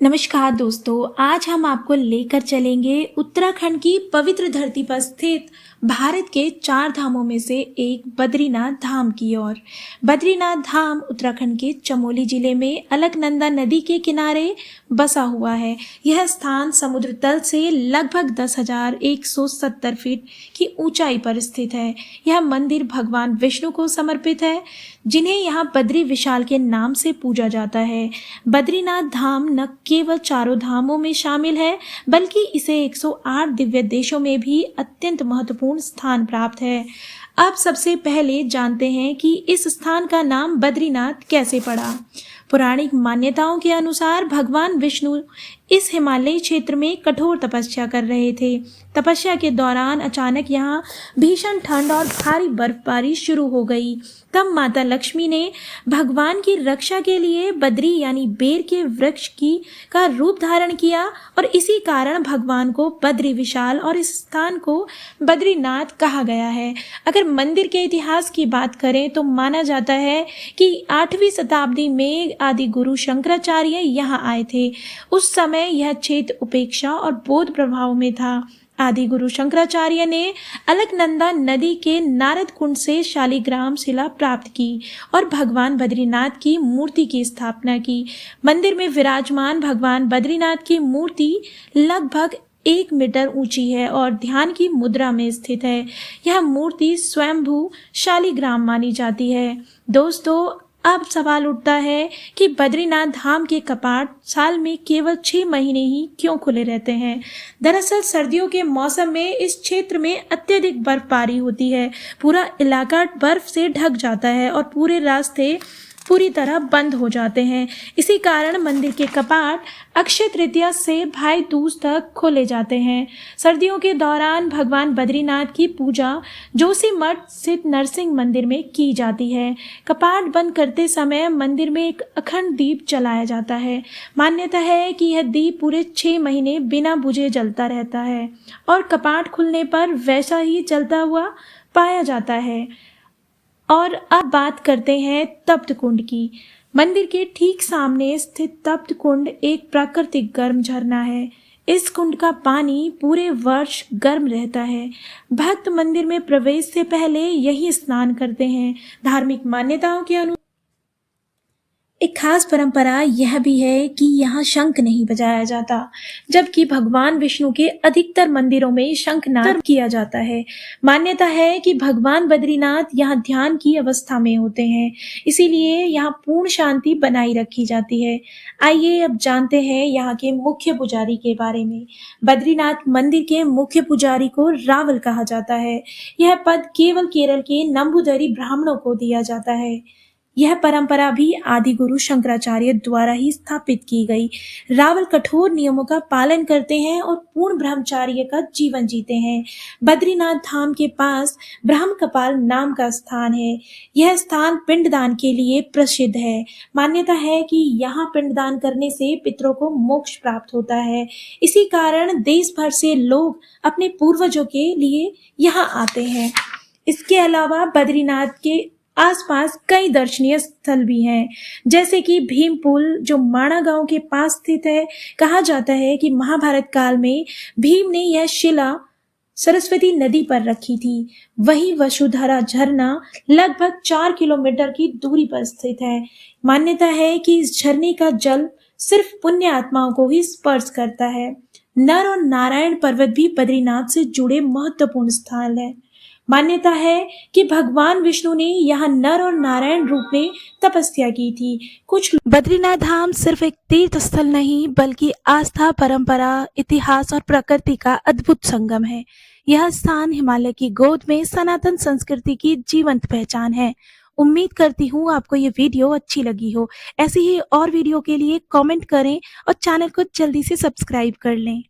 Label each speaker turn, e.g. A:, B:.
A: नमस्कार दोस्तों, आज हम आपको लेकर चलेंगे उत्तराखंड की पवित्र धरती पर स्थित भारत के 4 धामों में से एक बद्रीनाथ धाम की ओर। बद्रीनाथ धाम उत्तराखंड के चमोली जिले में अलकनंदा नदी के किनारे बसा हुआ है। यह स्थान समुद्र तल से लगभग 10,170 फीट की ऊंचाई पर स्थित है। यह मंदिर भगवान विष्णु को समर्पित है, जिन्हें यहाँ बद्री विशाल के नाम से पूजा जाता है। बद्रीनाथ धाम न केवल चारों धामों में शामिल है, बल्कि इसे 108 दिव्य देशों में भी अत्यंत महत्वपूर्ण स्थान प्राप्त है। अब सबसे पहले जानते हैं कि इस स्थान का नाम बद्रीनाथ कैसे पड़ा। पौराणिक मान्यताओं के अनुसार भगवान विष्णु इस हिमालयी क्षेत्र में कठोर तपस्या कर रहे थे। तपस्या के दौरान अचानक यहाँ भीषण ठंड और भारी बर्फबारी शुरू हो गई। तब माता लक्ष्मी ने भगवान की रक्षा के लिए बद्री यानी बेर के वृक्ष का रूप धारण किया और इसी कारण भगवान को बद्री विशाल और इस स्थान को बद्रीनाथ कहा गया है। अगर मंदिर के इतिहास की बात करें तो माना जाता है कि 8वीं शताब्दी में आदि गुरु शंकराचार्य यहाँ आए थे। उस समय यह क्षेत्र उपेक्षा और बौद्ध प्रभाव में था। आदि गुरु शंकराचार्य ने अलकनंदा नदी के नारद कुंड से शालिग्राम शिला प्राप्त की और भगवान बद्रीनाथ की मूर्ति की स्थापना की। मंदिर में विराजमान भगवान बद्रीनाथ की मूर्ति लगभग 1 मीटर ऊंची है और ध्यान की मुद्रा में स्थित है। यह मूर्ति स्वयंभू शालिग्राम मानी जाती है। दोस्तों, अब सवाल उठता है कि बद्रीनाथ धाम के कपाट साल में केवल 6 महीने ही क्यों खुले रहते हैं। दरअसल सर्दियों के मौसम में इस क्षेत्र में अत्यधिक बर्फबारी होती है। पूरा इलाका बर्फ से ढक जाता है और पूरे रास्ते पूरी तरह बंद हो जाते हैं। इसी कारण मंदिर के कपाट अक्षय तृतीया से भाई दूज तक खोले जाते हैं। सर्दियों के दौरान भगवान बद्रीनाथ की पूजा जोशीमठ स्थित नरसिंह मंदिर में की जाती है। कपाट बंद करते समय मंदिर में एक अखंड दीप जलाया जाता है। मान्यता है कि यह दीप पूरे 6 महीने बिना बुझे जलता रहता है और कपाट खुलने पर वैसा ही जलता हुआ पाया जाता है। और अब बात करते हैं तप्त कुंड की। मंदिर के ठीक सामने स्थित तप्त कुंड एक प्राकृतिक गर्म झरना है। इस कुंड का पानी पूरे वर्ष गर्म रहता है। भक्त मंदिर में प्रवेश से पहले यही स्नान करते हैं। धार्मिक मान्यताओं के अनुसार एक खास परंपरा यह भी है कि यहाँ शंख नहीं बजाया जाता, जबकि भगवान विष्णु के अधिकतर मंदिरों में शंखनाद किया जाता है। मान्यता है कि भगवान बद्रीनाथ यहाँ ध्यान की अवस्था में होते हैं, इसीलिए यहाँ पूर्ण शांति बनाई रखी जाती है। आइए अब जानते हैं यहाँ के मुख्य पुजारी के बारे में। बद्रीनाथ मंदिर के मुख्य पुजारी को रावल कहा जाता है। यह पद केवल केरल के नंबूदरी ब्राह्मणों को दिया जाता है। यह परंपरा भी आदि गुरु शंकराचार्य द्वारा ही स्थापित की गई। रावल कठोर नियमों का पालन करते हैं और पूर्ण ब्रह्मचार्य का जीवन जीते हैं। बद्रीनाथ धाम के पास ब्रह्म कपाल नाम का स्थान है। यह स्थान पिंडदान के लिए प्रसिद्ध है। मान्यता है कि यहाँ पिंडदान करने से पितरों को मोक्ष प्राप्त होता है। इसी कारण देश भर से लोग अपने पूर्वजों के लिए यहाँ आते हैं। इसके अलावा बद्रीनाथ के आसपास कई दर्शनीय स्थल भी हैं, जैसे कि भीम पुल जो माणा गांव के पास स्थित है। कहा जाता है कि महाभारत काल में भीम ने यह शिला सरस्वती नदी पर रखी थी। वहीं वसुधरा झरना लगभग 4 किलोमीटर की दूरी पर स्थित है। मान्यता है कि इस झरने का जल सिर्फ पुण्य आत्माओं को ही स्पर्श करता है। नर और नारायण पर्वत भी बद्रीनाथ से जुड़े महत्वपूर्ण स्थान है। मान्यता है कि भगवान विष्णु ने यहाँ नर और नारायण रूप में तपस्या की थी। बद्रीनाथ धाम सिर्फ एक तीर्थ स्थल नहीं, बल्कि आस्था, परंपरा, इतिहास और प्रकृति का अद्भुत संगम है। यह स्थान हिमालय की गोद में सनातन संस्कृति की जीवंत पहचान है। उम्मीद करती हूँ आपको ये वीडियो अच्छी लगी हो। ऐसी ही और वीडियो के लिए कमेंट करें और चैनल को जल्दी से सब्सक्राइब कर लें।